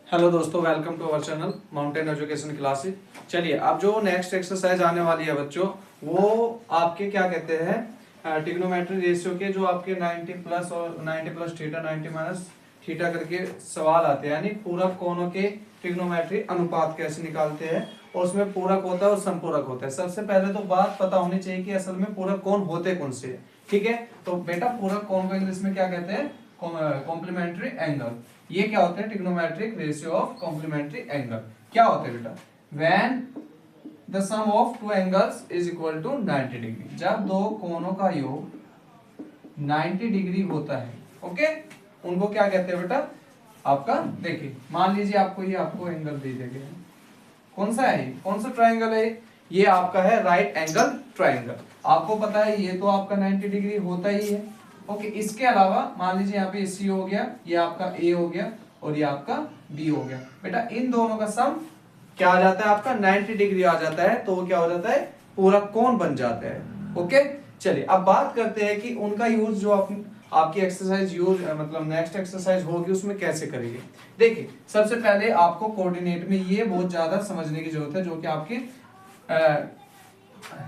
Hello दोस्तों, welcome to our channel Mountain Education Classes. चलिए, अब जो नेक्स्ट एक्सरसाइज आने वाली है बच्चों, वो आपके क्या कहते हैं ट्रिग्नोमेट्री रेशियो के जो आपके 90 प्लस और 90 प्लस थीटा 90 माइनस थीटा करके सवाल आते हैं। यानी पूरक कोणों के ट्रिग्नोमेट्री अनुपात कैसे निकालते हैं, और उसमें पूरक होता है और संपूरक होता है। सबसे पहले तो बात पता होनी चाहिए कि असल में पूरक कोण होते कौन से हैं। ठीक है, तो बेटा पूरक कोण को इंग्लिश में क्या कहते हैं? Complementary angle. ये क्या होते हैं? Trigonometric ratio of complementary angle. क्या होते हैं बेटा? When the sum of two angles is equal to 90 degree. जब दो कोणों का योग 90 डिग्री होता है, ओके, उनको क्या कहते हैं बेटा? आपका देखिए, मान लीजिए आपको एंगल दे दिया गया है। कौन सा है? कौन सा ट्राइंगल है? ये आपका है राइट एंगल ट्राइंगल। आपको पता है ये तो आपका 90 डिग्री होता ही है। ओके, इसके अलावा मान लीजिए यहाँ पे सी हो गया, ये आपका ए हो गया और ये आपका बी हो गया। बेटा इन दोनों का सम क्या आ जाता है? आपका 90 डिग्री आ जाता है, तो वो क्या हो जाता है? पूरक कोण बन जाता है। ओके, चलिए अब बात करते हैं कि उनका यूज जो आपकी एक्सरसाइज यूज मतलब नेक्स्ट एक्सरसाइज होगी उसमें कैसे करेंगे। देखिए, सबसे पहले आपको कोऑर्डिनेट में ये बहुत ज्यादा समझने की जरूरत है, जो कि आपके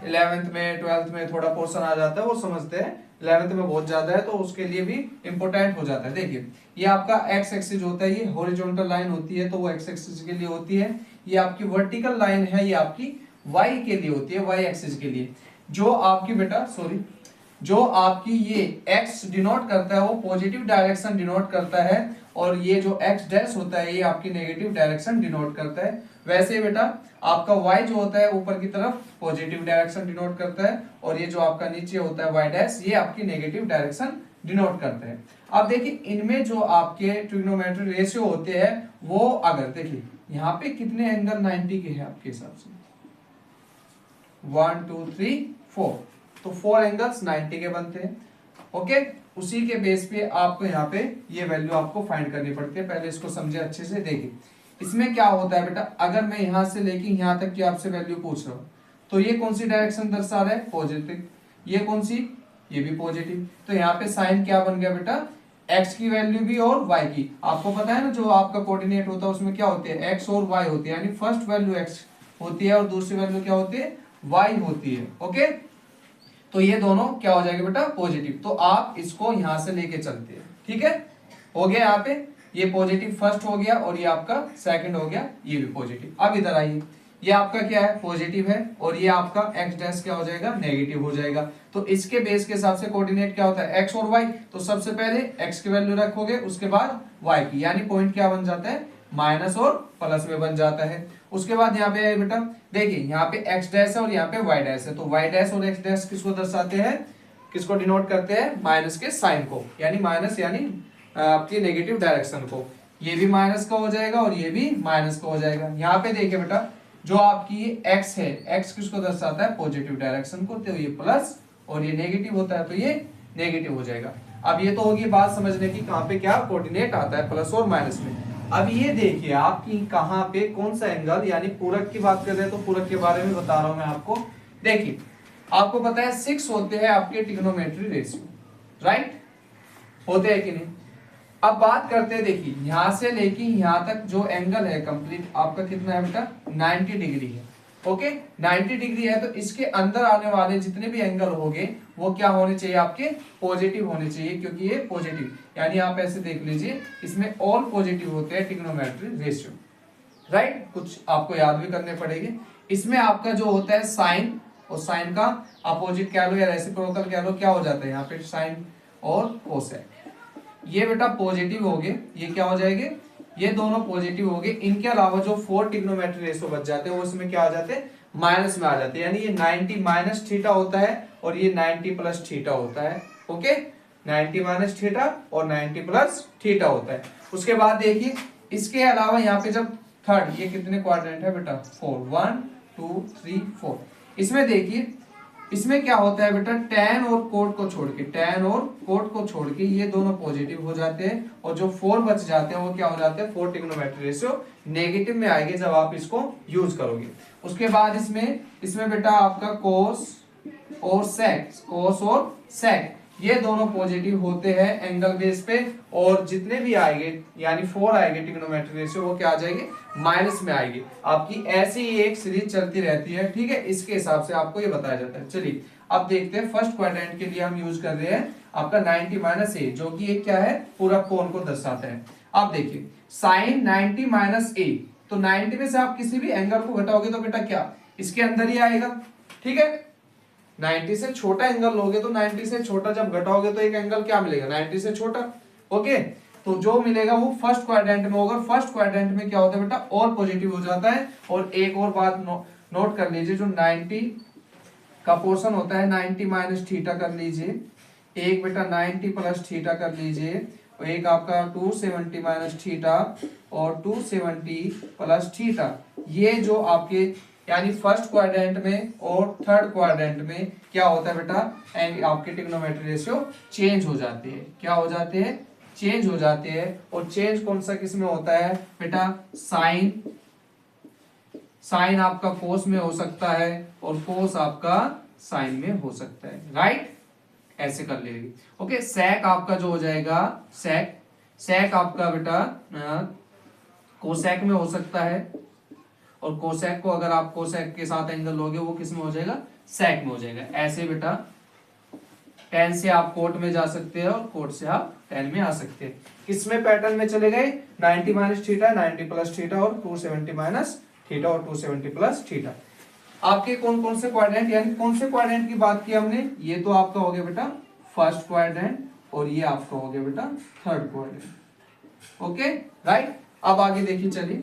11th में 12th में थोड़ा पोर्शन आ जाता है, वो समझते हैं। 11th में बहुत ज्यादा है तो उसके लिए भी इंपॉर्टेंट हो जाता है। देखिए, ये आपका एक्स एक्सिस होता है, ये हॉरिजॉन्टल लाइन होती है तो वो एक्स एक्सिस के लिए होती है। ये आपकी वर्टिकल लाइन है, ये आपकी वाई के लिए होती है, वाई एक्सिस के लिए। जो आपकी बेटा जो आपकी ये x डिनोट करता है वो पॉजिटिव डायरेक्शन डिनोट करता है, और ये जो x डैश होता है ये आपकी नेगेटिव डायरेक्शन डिनोट करता है। वैसे बेटा आपका y जो होता है ऊपर की तरफ पॉजिटिव डायरेक्शन डिनोट करता है, और ये जो आपका नीचे होता है y डैश, ये आपकी नेगेटिव डायरेक्शन डिनोट करता है। अब देखिए, इनमें जो आपके ट्रिग्नोमेट्री रेशियो होते हैं वो, अगर देखिए यहाँ पे कितने एंगल 90 के हैं आपके हिसाब से? 1 2 3 4, तो 4 एंगल्स 90 के बनते हैं। ओके, उसी के बेस पे आपको यहाँ पे ये वैल्यू आपको फाइंड करनी पड़ती है। पहले इसको समझे अच्छे से। देखिए इसमें क्या होता है बेटा, अगर मैं यहाँ से लेके यहाँ तक की आपसे वैल्यू पूछ रहा हूँ, तो ये कौन सी डायरेक्शन दर्शा रहा है? पॉजिटिव। ये कौन सी? ये भी पॉजिटिव। तो यहाँ पे साइन क्या बन गया बेटा? एक्स की वैल्यू भी और वाई की। आपको पता है ना, जो आपका कोऑर्डिनेट होता है उसमें क्या होते हैं? एक्स और वाई होती है। यानी फर्स्ट वैल्यू एक्स होती है और दूसरी वैल्यू क्या होती है? वाई होती है। ओके, तो ये दोनों क्या हो जाएगा बेटा? पॉजिटिव। तो आप इसको यहां से लेके चलते हैं। ठीक है, हो गया यहाँ पे ये पॉजिटिव फर्स्ट हो गया, और ये आपका सेकंड हो गया, ये भी पॉजिटिव। अब इधर आइए, ये आपका क्या है? पॉजिटिव है, और ये आपका एक्स डैश क्या हो जाएगा? नेगेटिव हो जाएगा। तो इसके बेस के हिसाब से कोऑर्डिनेट क्या होता है? एक्स और वाई। तो सबसे पहले एक्स की वैल्यू रखोगे, उसके बाद वाई की, यानी पॉइंट क्या बन जाता है? माइनस और प्लस में बन जाता है। उसके बाद यहाँ पे बेटा देखिए, यहाँ पे एक्स डैश है और यहाँ पे वाई डैश है, तो वाई डैश और एक्स डैश किसको दर्शाते हैं? किसको डिनोट करते हैं? माइनस के साइन को, यानी माइनस यानी आपकी नेगेटिव डायरेक्शन को। ये भी माइनस का हो जाएगा और ये भी माइनस का हो जाएगा। यहाँ पे देखिए बेटा, जो आपकी एक्स है, एक्स किसको दर्शाता है? पॉजिटिव डायरेक्शन को, तो ये प्लस, और ये नेगेटिव होता है तो ये नेगेटिव हो जाएगा। अब ये तो होगी बात समझने की कहाँ पे क्या कोऑर्डिनेट आता है, प्लस और माइनस में। अब ये देखिए आपकी कहाँ पे कौन सा एंगल, यानी पूरक की बात कर रहे हैं तो पूरक के बारे में बता रहा हूं मैं आपको। देखिए, आपको पता है 6 होते हैं आपके ट्रिग्नोमेट्री रेशियो, राइट? होते हैं कि नहीं? अब बात करते हैं, देखिए यहां से लेके यहां तक जो एंगल है कंप्लीट आपका कितना है बेटा? 90 डिग्री है। ओके, 90 डिग्री है, तो इसके अंदर आने वाले जितने भी एंगल होंगे वो क्या होने चाहिए? आपके पॉजिटिव होने चाहिए, क्योंकि ये पॉजिटिव, यानी आप ऐसे देख लीजिए इसमें ऑल पॉजिटिव होते हैं ट्रिग्नोमेट्री रेशियो, राइट? कुछ आपको याद भी करने पड़ेंगे। इसमें आपका जो होता है साइन, और साइन का अपोजिट कह लो या रेसिप्रोकल कह लो, क्या हो जाता है यहाँ पे? साइन और कोसेक। ये बेटा पॉजिटिव हो गए, ये क्या हो जाएंगे? ये दोनों पॉजिटिव हो गए। इनके अलावा जो 4 ट्रिग्नोमेट्री रेशियो बच जाते हैं वो इसमें क्या आ जाते हैं? माइनस में आ जाते हैं। यानी ये 90 माइनस थीटा होता है और ये 90 प्लस थीटा होता है। ओके, 90 माइनस थीटा और 90 प्लस थीटा होता है। उसके बाद देखिए, इसके अलावा यहाँ पे जब थर्ड, ये कितने क्वाड्रेंट है बेटा? 4, 1 2 3 4। इसमें देखिए, इसमें क्या होता है बेटा? tan और कोट को छोड़ के, tan और कोट को छोड़ के ये दोनों पॉजिटिव हो जाते हैं, और जो 4 बच जाते हैं वो क्या हो जाते हैं? 4 ट्रिग्नोमेट्री रेशियो नेगेटिव में आएंगे जब आप इसको यूज करोगे। उसके बाद इसमें बेटा आपका कोस और सेक, कोस और सेक, ये दोनों पॉजिटिव होते हैं एंगल बेस पे, और जितने भी आएंगे यानी 4 आएंगे ट्रिग्नोमेट्रिक रेशियो, वो क्या आ जाएंगे, माइनस में आएंगे। आपकी ऐसी ही एक सीरीज चलती रहती है, ठीक है, इसके हिसाब से आपको ये बताया जाता है। चलिए अब देखते हैं फर्स्ट क्वाड्रेंट के लिए हम यूज कर रहे हैं आपका 90 माइनस ए, जो कि एक क्या है, पूरा कोण को दर्शाता है। अब देखिए साइन 90 माइनस ए, तो 90 में से आप किसी भी एंगल को घटाओगे तो बेटा क्या इसके अंदर ही आएगा, ठीक है। 90 से छोटा एंगल लोगे तो 90 से छोटा जब घटाओगे तो एक एंगल क्या मिलेगा, 90 से छोटा। ओके, तो जो मिलेगा वो फर्स्ट क्वाड्रेंट में होगा। फर्स्ट क्वाड्रेंट में क्या होता है बेटा, और पॉजिटिव हो जाता है। और एक और बात नोट कर लीजिए, जो 90 का पोर्शन होता है 90 माइनस थीटा कर लीजिए, एक बेटा 90 प्लस थीटा कर लीजिए, और एक आपका 270 माइनस थीटा और 270 प्लस थीटा। ये जो आपके यानी फर्स्ट क्वाड्रेंट में और थर्ड क्वाड्रेंट में क्या होता है बेटा, आपके ट्रिग्नोमेट्रिक रेशियो चेंज हो जाते हैं। क्या हो जाते हैं, चेंज हो जाते हैं। और चेंज कौन सा किस में होता है बेटा, साइन आपका कोस में हो सकता है और कोस आपका साइन में हो सकता है, राइट। ऐसे कर लेगी। ओके, सेक आपका जो हो जाएगा, सेक आपका बेटा कोसेक में हो सकता है, और कोसेक को अगर आप कोसेक के साथ एंगल लोगे वो किस में हो जाएगा, सेक में हो जाएगा। ऐसे बेटा टेन से आप कोट में जा सकते हैं और कोट से आप टेन में आ सकते हैं। किसमें पैटर्न में चले गए, 90 माइनस थीटा, 90 प्लस थीटा और 270 माइनस थीटा और 270 प्लस थीटा। आपके कौन कौन से क्वाड्रेंट, यानी कौन से क्वाड्रेंट की बात की हमने, ये तो आपका हो गया बेटा फर्स्ट क्वाड्रेंट, और ये आपका हो गया बेटा थर्ड क्वाड्रेंट। Okay right. अब आगे देखिए, चलिए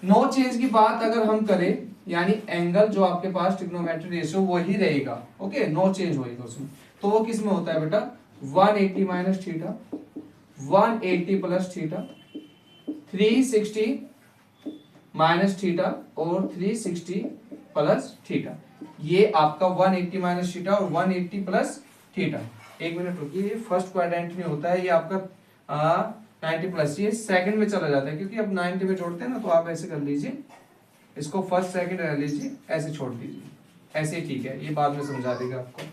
नो चेंज की बात अगर हम करें, यानी एंगल जो आपके पास ट्रिग्नोमेट्रिक रेशियो वही रहेगा, ओके, नो चेंज होएगा उसमें, तो वो किस में होता है बेटा, 180 minus theta, 180 plus theta, 360 minus theta और 360 प्लस थीटा। ये आपका 180 माइनस थीटा और 180 प्लस थीटा। एक मिनट रुकिए, फर्स्ट क्वाड्रेंट में होता है ये आपका 90 प्लस, ये सेकंड में चला जाता है क्योंकि अब 90 में जोड़ते हैं ना, तो आप ऐसे कर लीजिए, इसको फर्स्ट सेकंड रह लीजिए, ऐसे छोड़ दीजिए, ऐसे ठीक है, ये बाद में समझा देगा आपको।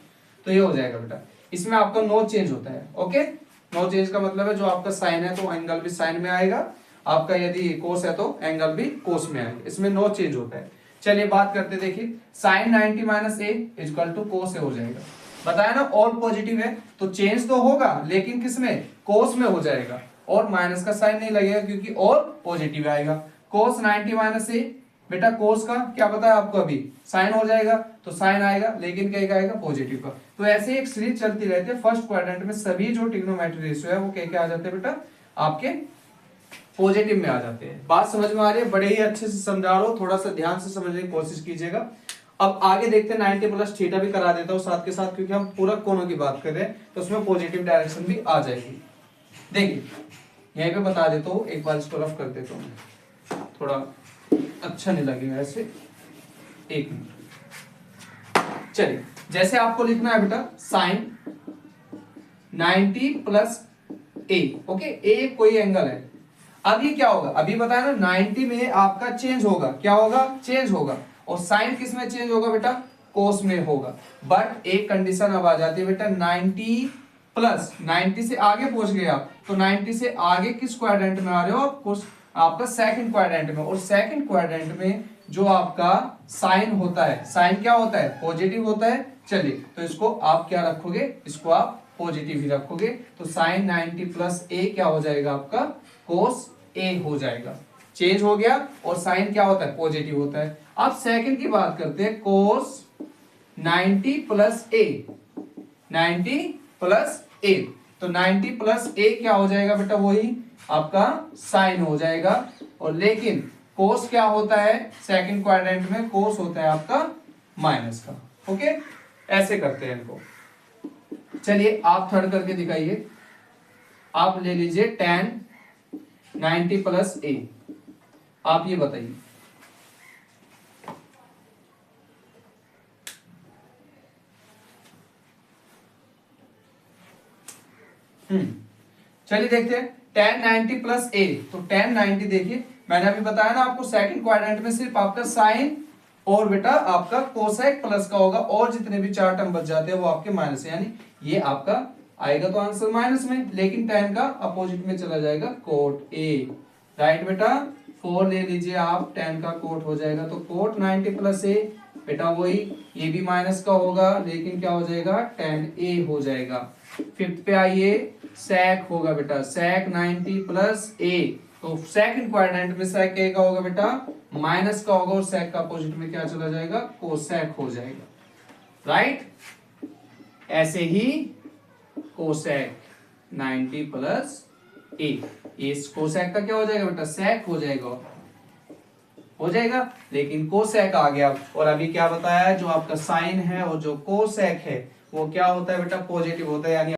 तो ये हो जाएगा बेटा, इसमें आपका नो चेंज होता है। ओके, नो चेंज का मतलब है जो आपका साइन है तो एंगल भी साइन में आएगा, आपका यदि कोस है तो एंगल भी कोस में आएगा, इसमें नो चेंज होता है। चलिए बात करते, देखिए sine 90 minus A equal to cos A हो जाएगा। बताया ना ऑल पॉजिटिव है तो चेंज तो होगा, लेकिन किसमें, कोस में हो जाएगा, और माइनस का साइन नहीं लगेगा क्योंकि और पॉजिटिव आएगा। कोस 90 माइनस ए, बेटा कोस का क्या पता है आपको, अभी साइन हो जाएगा तो साइन आएगा, लेकिन क्या आएगा, पॉजिटिव का। तो ऐसे एक सीरीज चलती रहती है। फर्स्ट क्वाड्रेंट में सभी जो ट्रिग्नोमेट्रिक रेशियो है वो क्या आ जाते हैं बेटा, आपके पॉजिटिव में आ जाते हैं। बात समझ में आ रही है, बड़े ही अच्छे से समझा रहा हूं, थोड़ा सा ध्यान से समझने की कोशिश कीजिएगा। अब आगे देखते हैं, 90 प्लस थीटा भी करा देता हूं साथ के साथ, क्योंकि हम पूरा कोनों की बात कर रहे हैं तो उसमें पॉजिटिव डायरेक्शन भी आ जाएगी। देखिए यहीं पे बता देता हूँ, एक बार इसको रफ कर देता हूँ, थोड़ा अच्छा नहीं लगेगा ऐसे। एक मिनट, चलिए जैसे आपको लिखना है बेटा साइन 90 प्लस ए, ओके, ए कोई एंगल है। अब ये क्या होगा, अभी बताया ना 90 में आपका चेंज होगा, क्या होगा, चेंज होगा, और साइन किस में चेंज होगा बेटा, कोस में होगा। बट एक कंडीशन अब आ जाती है बेटा, 90 प्लस 90 से आगे पहुंच गए आप, तो 90 से आगे किस क्वाड्रेंट में आ रहे हो आप, आपका सेकंड क्वाड्रेंट में। और सेकंड क्वाड्रेंट में जो आपका साइन होता है, साइन क्या होता है, पॉजिटिव होता है। चलिए तो इसको आप क्या रखोगे, इसको आप पॉजिटिव ही रखोगे, तो साइन 90 प्लस ए क्या हो जाएगा आपका, कोस ए हो जाएगा। चेंज हो गया, और साइन क्या होता है, पॉजिटिव होता है। अब सेकंड की बात करते हैं, कोस 90 प्लस ए, 90 प्लस ए, तो 90 प्लस ए क्या हो जाएगा बेटा, वही आपका साइन हो जाएगा। और लेकिन कोस क्या होता है, सेकंड क्वाड्रेंट में कोस होता है आपका माइनस का। ओके, ऐसे करते हैं इनको। चलिए आप थर्ड करके दिखाइए, आप ले लीजिए tan 90 प्लस ए, आप ये बताइए। चलिए देखते हैं tan 90 प्लस ए, तो tan 90 देखिए मैंने अभी बताया ना आपको, सेकंड क्वाड्रेंट में सिर्फ आपका साइन और बेटा आपका कोसेक प्लस का होगा, और जितने भी चार टर्म बच जाते हैं वो आपके माइनस है, यानी ये आपका आएगा तो आंसर माइनस में, लेकिन tan का अपोजिट में चला जाएगा कोट ए। राइट बेटा, 4 ले लीजिए आप, tan का कोट हो जाएगा तो कोट 90 प्लस ए, बेटा वही, ये भी माइनस का होगा लेकिन क्या हो जाएगा tan ए हो जाएगा। फिफ्थ पे आइए, sec होगा बेटा, sec 90 प्लस ए, तो सेकंड क्वाड्रेंट में sec ए का होगा बेटा माइनस का होगा, और sec का अपोजिट में क्या चला जाएगा cosec हो जाएगा। राइट, ऐसे ही cosec 90 प्लस ए, इस cosec का क्या हो जाएगा बेटा sec हो जाएगा, लेकिन cosec आ गया। और अभी क्या बताया, जो आपका साइन है और जो cosec है वो क्या होता है बेटा पॉजिटिव होता है, यानी